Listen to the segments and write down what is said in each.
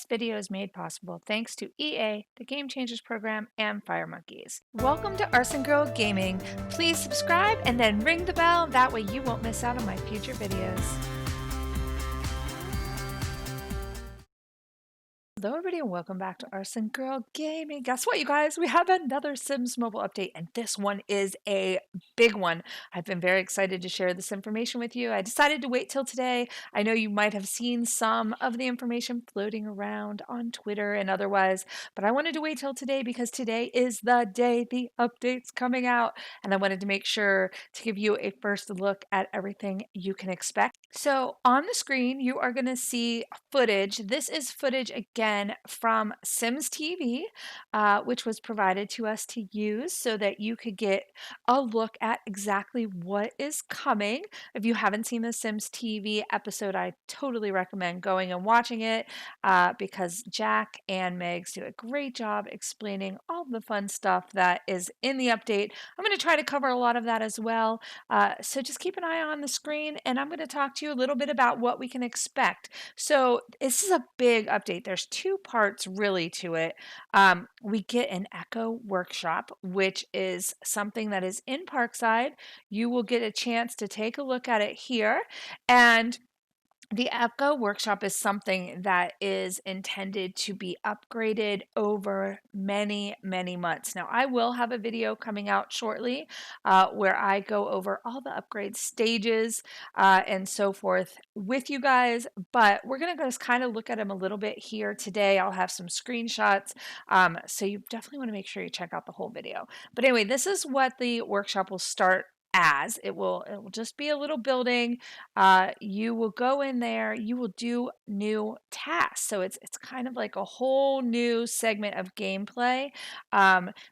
This video is made possible thanks to EA, the Game Changers program, and Fire Monkeys. Welcome to ArsenGirl Gaming. Please subscribe and then ring the bell. That way you won't miss out on my future videos. Hello everybody and welcome back to ArsenGirl Gaming. Guess what, you guys? We have another Sims mobile update, and this one is a big one. I've been very excited to share this information with you. I decided to wait till today. I know you might have seen some of the information floating around on Twitter and otherwise, but I wanted to wait till today because today is the day the update's coming out, and I wanted to make sure to give you a first look at everything you can expect. So on the screen, you are going to see footage. This is footage again from Sims TV, which was provided to us to use so that you could get a look at exactly what is coming. If you haven't seen the Sims TV episode, I totally recommend going and watching it because Jack and Megs do a great job explaining all the fun stuff that is in the update. I'm going to try to cover a lot of that as well. So just keep an eye on the screen, and I'm going to talk to you a little bit about what we can expect. So this is a big update. There's two parts really to it. We get an Echo workshop, which is something that is in Parkside. You will get a chance to take a look at it here. And the Echo Workshop is something that is intended to be upgraded over many, many months. Now, I will have a video coming out shortly where I go over all the upgrade stages and so forth with you guys, but we're going to just kind of look at them a little bit here today. I'll have some screenshots, so you definitely want to make sure you check out the whole video. But anyway, this is what the workshop will start as. It will just be a little building. You will go in there, you will do new tasks. So it's kind of like a whole new segment of gameplay.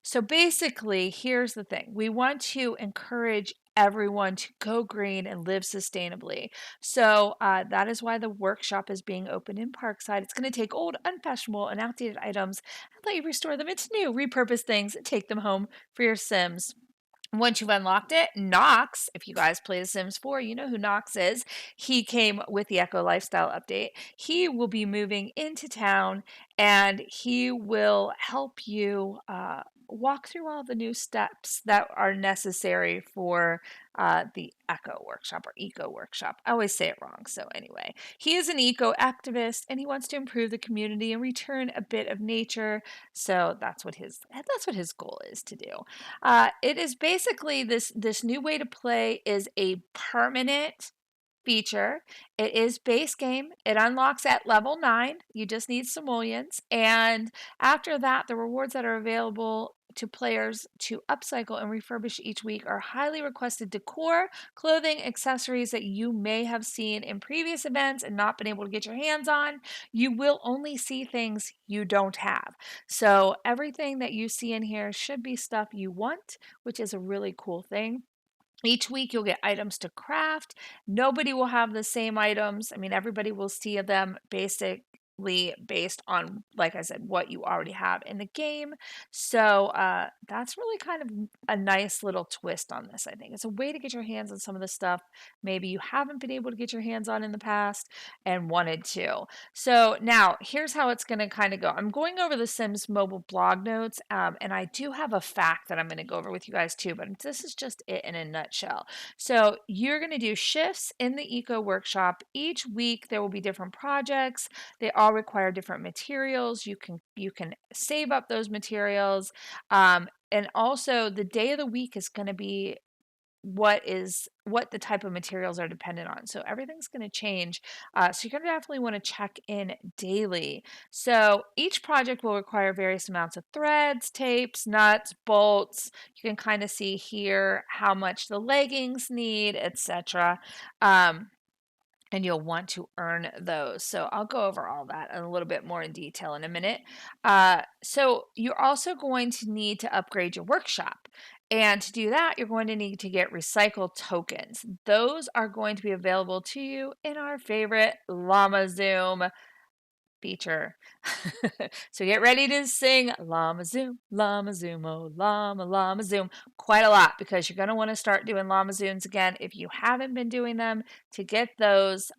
So basically, here's the thing. We want to encourage everyone to go green and live sustainably. So that is why the workshop is being opened in Parkside. It's going to take old, unfashionable, and outdated items and let you restore them into new, repurpose things, and take them home for your Sims. Once you've unlocked it, Knox, if you guys play The Sims 4, you know who Knox is. He came with the Echo Lifestyle update. He will be moving into town and he will help you walk through all the new steps that are necessary for the Echo Workshop or Eco Workshop. I always say it wrong, so anyway. He is an eco activist and he wants to improve the community and return a bit of nature. So that's what his goal is to do. It is basically this new way to play is a permanent feature. It is base game. It unlocks at level 9. You just need simoleons. And after that, the rewards that are available to players to upcycle and refurbish each week are highly requested decor, clothing, accessories that you may have seen in previous events and not been able to get your hands on. You will only see things you don't have. So everything that you see in here should be stuff you want, which is a really cool thing. Each week you'll get items to craft. Nobody will have the same items. I mean, everybody will see them basically based on, like I said, what you already have in the game. So that's really kind of a nice little twist on this, I think. It's a way to get your hands on some of the stuff maybe you haven't been able to get your hands on in the past and wanted to. So now here's how it's going to kind of go. I'm going over the Sims mobile blog notes, and I do have a fact that I'm going to go over with you guys too, but this is just it in a nutshell. So you're going to do shifts in the Eco Workshop. Each week there will be different projects. They all require different materials. You can save up those materials, and also the day of the week is going to be what the type of materials are dependent on. So everything's going to change. So you're going to definitely want to check in daily. So each project will require various amounts of threads, tapes, nuts, bolts. You can kind of see here how much the leggings need, etc. And you'll want to earn those. So I'll go over all that a little bit more in detail in a minute. So you're also going to need to upgrade your workshop. And to do that, you're going to need to get recycled tokens. Those are going to be available to you in our favorite Llama Zoom feature. So get ready to sing Llama Zoom, oh Llama Zoom quite a lot, because you're going to want to start doing Llama Zooms again if you haven't been doing them to get those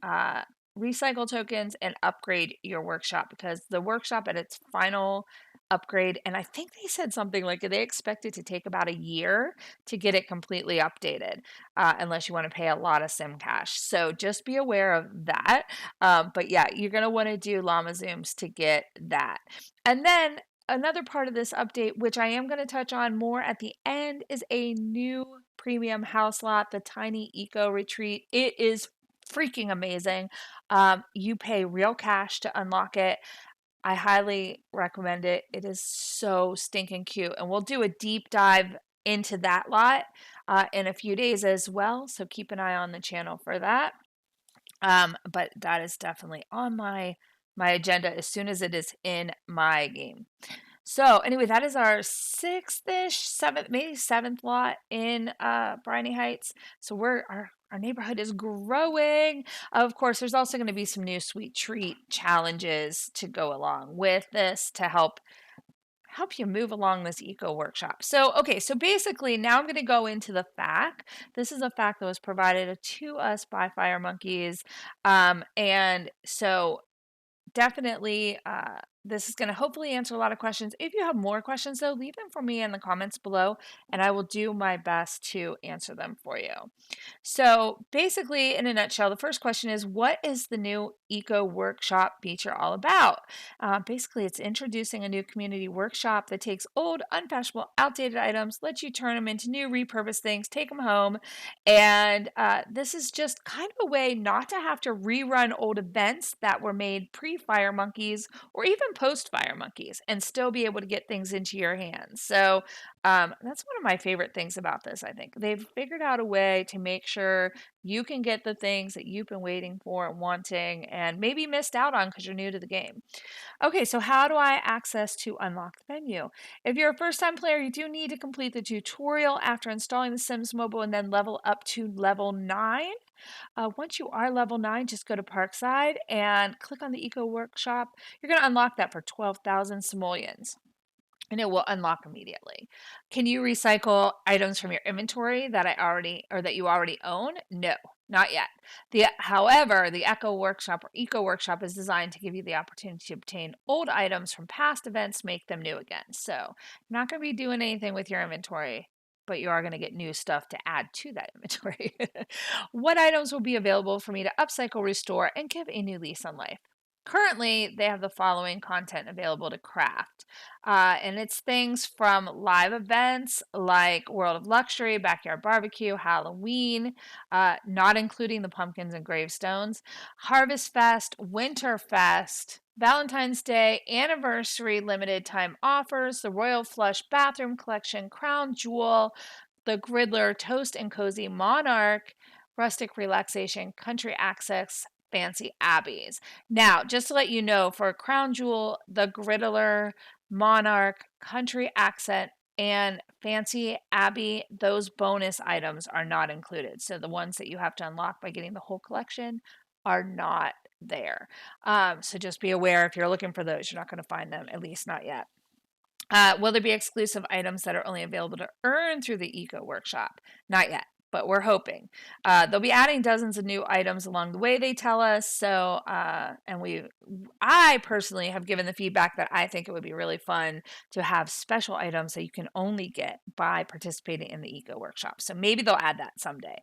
recycle tokens and upgrade your workshop, because the workshop at its final upgrade, and I think they said something like they expect it to take about a year to get it completely updated, unless you want to pay a lot of sim cash. So just be aware of that. But yeah, you're going to want to do llama zooms to get that. And then another part of this update, which I am going to touch on more at the end, is a new premium house lot, the Tiny Eco Retreat. It is freaking amazing. You pay real cash to unlock it. I highly recommend it. It is so stinking cute. And we'll do a deep dive into that lot in a few days as well. So keep an eye on the channel for that. But that is definitely on my agenda as soon as it is in my game. So anyway, that is our sixth-ish, seventh, maybe seventh lot in Briny Heights. So our neighborhood is growing. Of course, there's also going to be some new sweet treat challenges to go along with this to help you move along this eco workshop. So, okay, so basically now I'm going to go into the FAQ. This is a FAQ that was provided to us by Fire Monkeys. And so definitely this is going to hopefully answer a lot of questions. If you have more questions, though, leave them for me in the comments below, and I will do my best to answer them for you. So basically, in a nutshell, the first question is, what is the new Eco Workshop feature all about? Basically, it's introducing a new community workshop that takes old, unfashionable, outdated items, lets you turn them into new repurposed things, take them home. And this is just kind of a way not to have to rerun old events that were made pre-Fire Monkeys or even post-Fire Monkeys and still be able to get things into your hands. So that's one of my favorite things about this, I think. They've figured out a way to make sure you can get the things that you've been waiting for and wanting and maybe missed out on because you're new to the game. Okay, so how do I access to unlock the menu? If you're a first-time player, you do need to complete the tutorial after installing The Sims Mobile and then level up to level 9. Once you are level 9, just go to Parkside and click on the Eco Workshop. You're going to unlock that for 12,000 simoleons, and it will unlock immediately. Can you recycle items from your inventory that you already own? No, not yet. However, the Eco Workshop is designed to give you the opportunity to obtain old items from past events, make them new again. So you're not going to be doing anything with your inventory, but you are going to get new stuff to add to that inventory. What items will be available for me to upcycle, restore, and give a new lease on life? Currently, they have the following content available to craft. And it's things from live events like World of Luxury, Backyard Barbecue, Halloween, not including the pumpkins and gravestones, Harvest Fest, Winter Fest, Valentine's Day, Anniversary Limited Time Offers, the Royal Flush Bathroom Collection, Crown Jewel, the Griddler Toast and Cozy Monarch, Rustic Relaxation, Country Access, Fancy Abbeys. Now, just to let you know, for Crown Jewel, the Griddler, Monarch, Country Accent, and Fancy Abbey, those bonus items are not included. So the ones that you have to unlock by getting the whole collection are not there. So just be aware, if you're looking for those, you're not going to find them, at least not yet. Will there be exclusive items that are only available to earn through the Eco Workshop? Not yet, but we're hoping. They'll be adding dozens of new items along the way, they tell us. So, I personally have given the feedback that I think it would be really fun to have special items that you can only get by participating in the Eco Workshop. So maybe they'll add that someday.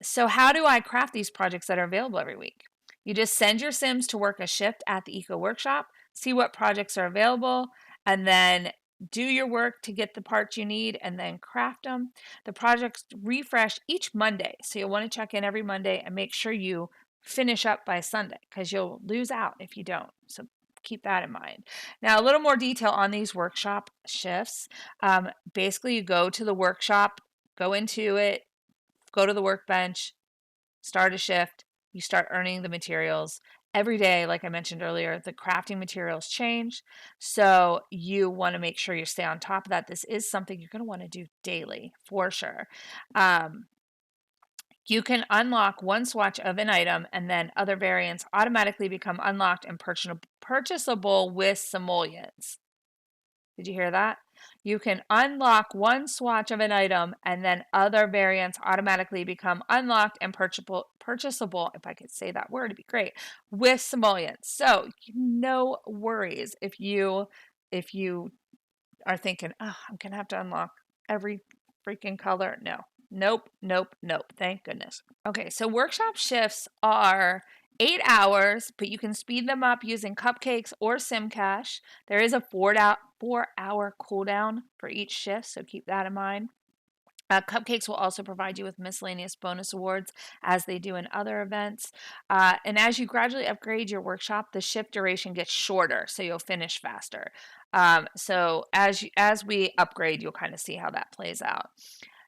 So how do I craft these projects that are available every week? You just send your Sims to work a shift at the Eco Workshop, see what projects are available, and then do your work to get the parts you need and then craft them. The projects refresh each Monday, so you'll want to check in every Monday and make sure you finish up by Sunday because you'll lose out if you don't. So keep that in mind. Now, a little more detail on these workshop shifts. Basically, you go to the workshop, go into it, go to the workbench, start a shift, you start earning the materials. Every day, like I mentioned earlier, the crafting materials change. So you want to make sure you stay on top of that. This is something you're going to want to do daily for sure. You can unlock one swatch of an item and then other variants automatically become unlocked and purchasable with simoleons. Did you hear that? You can unlock one swatch of an item, and then other variants automatically become unlocked and purchasable, if I could say that word, it'd be great, with simoleons. So no worries if you are thinking, oh, I'm gonna have to unlock every freaking color. No. Nope, nope, nope. Thank goodness. Okay, so workshop shifts are 8 hours, but you can speed them up using cupcakes or SimCash. There is a 4 hour cooldown for each shift, so keep that in mind. Cupcakes will also provide you with miscellaneous bonus awards as they do in other events. And as you gradually upgrade your workshop, the shift duration gets shorter, so you'll finish faster. So as we upgrade, you'll kind of see how that plays out.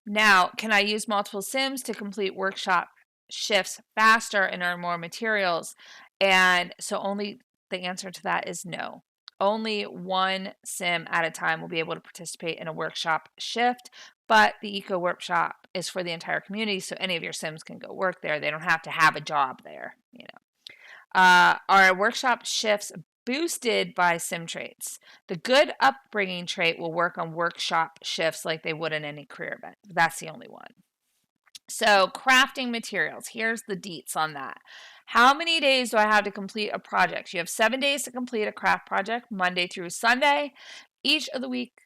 Now, can I use multiple Sims to complete workshop shifts faster and earn more materials? And so only the answer to that is no. Only one Sim at a time will be able to participate in a workshop shift, but the Eco Workshop is for the entire community, so any of your Sims can go work there. They don't have to have a job there, you know. Our workshop shifts boosted by sim traits. The good upbringing trait will work on workshop shifts like they would in any career event. That's the only one. So, crafting materials. Here's the deets on that. How many days do I have to complete a project? You have 7 days to complete a craft project, Monday through Sunday. Each of the week,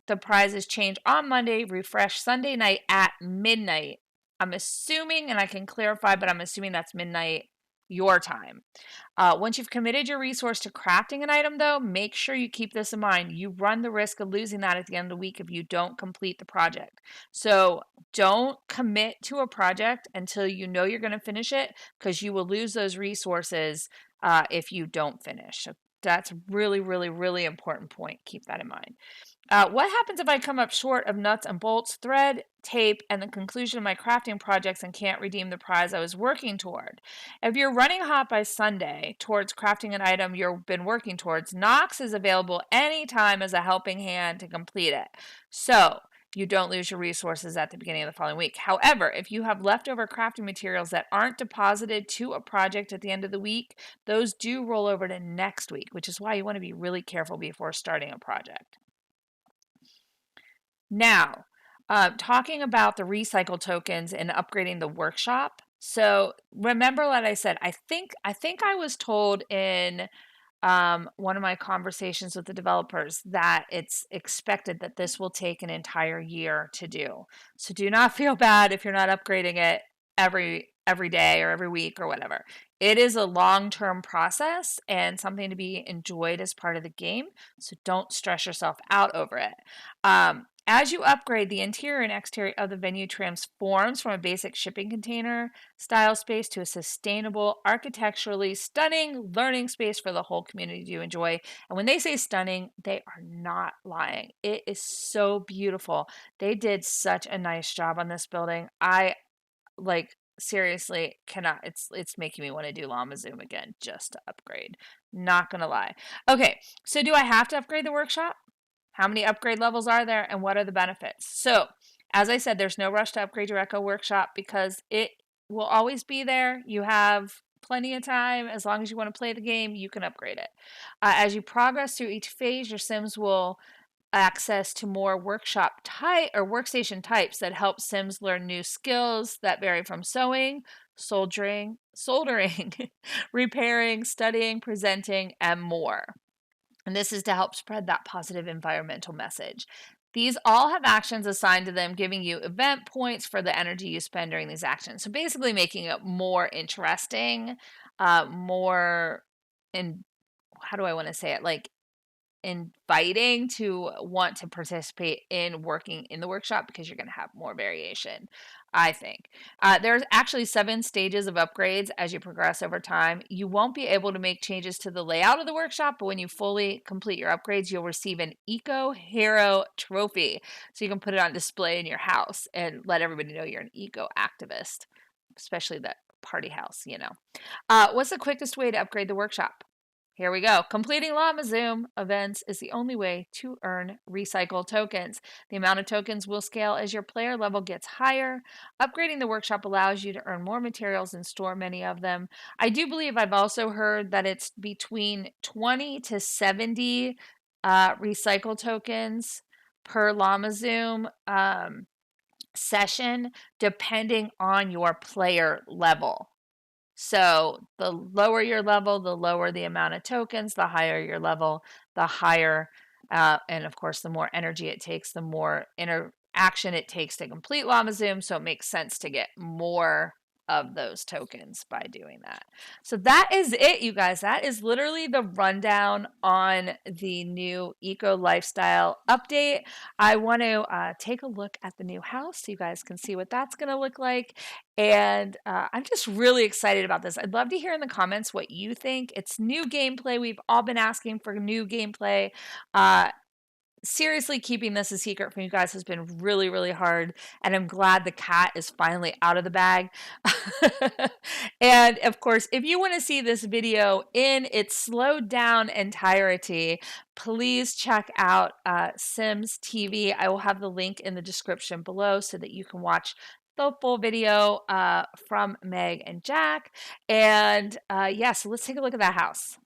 the prizes change on Monday, refresh Sunday night at midnight. I'm assuming, and I can clarify, but I'm assuming that's midnight your time. Once you've committed your resource to crafting an item, though, make sure you keep this in mind. You run the risk of losing that at the end of the week if you don't complete the project. So don't commit to a project until you know you're going to finish it, because you will lose those resources if you don't finish. So that's really, really, really important point. Keep that in mind. What happens if I come up short of nuts and bolts, thread, tape, and the conclusion of my crafting projects and can't redeem the prize I was working toward? If you're running hot by Sunday towards crafting an item you've been working towards, Knox is available anytime as a helping hand to complete it. So you don't lose your resources at the beginning of the following week. However, if you have leftover crafting materials that aren't deposited to a project at the end of the week, those do roll over to next week, which is why you want to be really careful before starting a project. Now, talking about the recycle tokens and upgrading the workshop. So remember what I said. I think I was told in one of my conversations with the developers that it's expected that this will take an entire year to do. So do not feel bad if you're not upgrading it every day or every week or whatever. It is a long-term process and something to be enjoyed as part of the game. So don't stress yourself out over it. As you upgrade, the interior and exterior of the venue transforms from a basic shipping container style space to a sustainable, architecturally stunning learning space for the whole community to enjoy. And when they say stunning, they are not lying. It is so beautiful. They did such a nice job on this building. I seriously cannot. It's making me want to do Llama Zoom again just to upgrade. Not gonna lie. Okay, so do I have to upgrade the workshop? How many upgrade levels are there, and what are the benefits? So, as I said, there's no rush to upgrade your Echo Workshop because it will always be there. You have plenty of time. As long as you want to play the game, you can upgrade it. As you progress through each phase, your Sims will access to more workshop type or workstation types that help Sims learn new skills that vary from sewing, soldering, repairing, studying, presenting, and more. And this is to help spread that positive environmental message. These all have actions assigned to them, giving you event points for the energy you spend during these actions. So basically making it more interesting, more in, how do I want to say it? Like inviting to want to participate in working in the workshop because you're going to have more variation, I think. There's actually 7 stages of upgrades as you progress over time. You won't be able to make changes to the layout of the workshop, but when you fully complete your upgrades, you'll receive an Eco Hero trophy. So you can put it on display in your house and let everybody know you're an eco activist, especially the party house, you know. What's the quickest way to upgrade the workshop? Here we go. Completing Llama Zoom events is the only way to earn recycle tokens. The amount of tokens will scale as your player level gets higher. Upgrading the workshop allows you to earn more materials and store many of them. I do believe I've also heard that it's between 20 to 70 recycle tokens per Llama Zoom session, depending on your player level. So the lower your level, the lower the amount of tokens, the higher your level, the higher, and of course, the more energy it takes, the more interaction it takes to complete Llama Zoom. So it makes sense to get more of those tokens by doing that. So that is it, you guys. That is literally the rundown on the new eco lifestyle update. I want to take a look at the new house so you guys can see what that's going to look like. And I'm just really excited about this. I'd love to hear in the comments what you think. It's new gameplay. We've all been asking for new gameplay. Seriously, keeping this a secret from you guys has been really, really hard. And I'm glad the cat is finally out of the bag. And of course, if you want to see this video in its slowed down entirety, please check out Sims TV. I will have the link in the description below so that you can watch the full video from Meg and Jack. And yeah, so let's take a look at that house.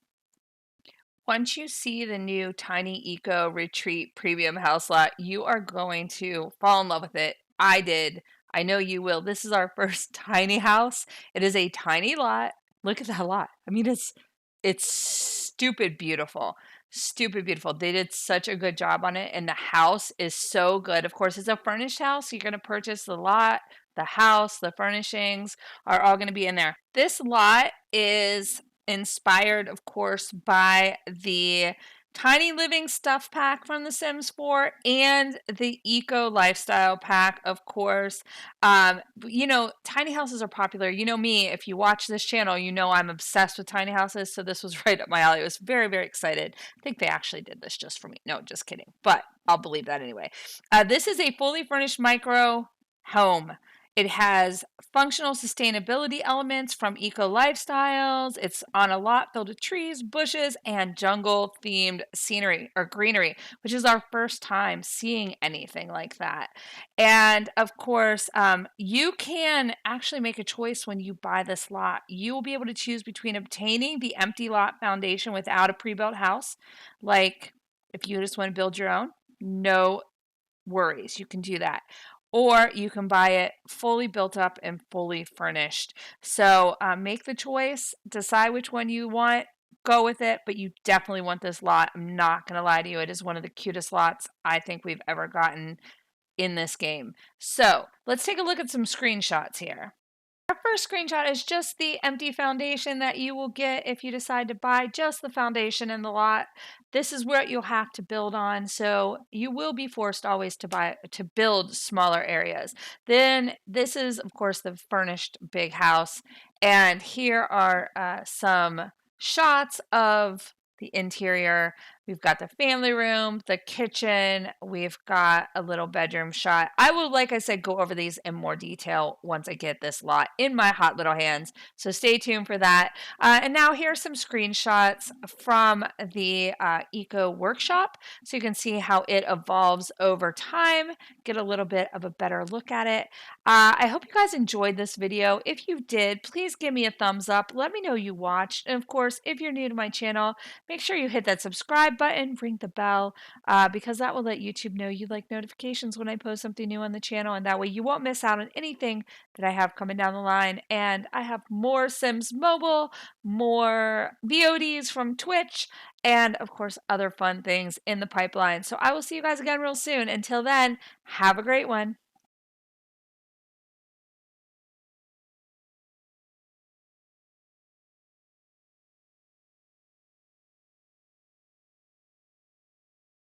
Once you see the new Tiny Eco Retreat Premium House lot, you are going to fall in love with it. I did. I know you will. This is our first tiny house. It is a tiny lot. Look at that lot. I mean, it's stupid beautiful. Stupid beautiful. They did such a good job on it, and the house is so good. Of course, it's a furnished house, so you're going to purchase the lot, the house, the furnishings are all going to be in there. This lot is inspired, of course, by the Tiny Living Stuff Pack from The Sims 4 and the Eco Lifestyle Pack, of course. You know, tiny houses are popular. You know me, if you watch this channel, you know I'm obsessed with tiny houses, so this was right up my alley. I was very, very excited. I think they actually did this just for me. No, just kidding, but I'll believe that anyway. This is a fully furnished micro home. It has functional sustainability elements from eco lifestyles. It's on a lot filled with trees, bushes, and jungle themed scenery or greenery, which is our first time seeing anything like that. And of course, you can actually make a choice when you buy this lot. You will be able to choose between obtaining the empty lot foundation without a pre-built house. Like if you just want to build your own, no worries, you can do that. Or you can buy it fully built up and fully furnished. So make the choice, decide which one you want, go with it, but you definitely want this lot. I'm not going to lie to you. It is one of the cutest lots I think we've ever gotten in this game. So let's take a look at some screenshots here. Our first screenshot is just the empty foundation that you will get if you decide to buy just the foundation in the lot. This is what you'll have to build on, so you will be forced always to build smaller areas. Then this is, of course, the furnished big house, and here are some shots of the interior. We've got the family room, the kitchen, we've got a little bedroom shot. I will, like I said, go over these in more detail once I get this lot in my hot little hands. So stay tuned for that. And now here are some screenshots from the Eco Workshop. So you can see how it evolves over time, get a little bit of a better look at it. I hope you guys enjoyed this video. If you did, please give me a thumbs up. Let me know you watched. And of course, if you're new to my channel, make sure you hit that subscribe button, ring the bell, because that will let YouTube know you like notifications when I post something new on the channel, and that way you won't miss out on anything that I have coming down the line. And I have more Sims Mobile, more VODs from Twitch, and of course other fun things in the pipeline. So I will see you guys again real soon. Until then, have a great one.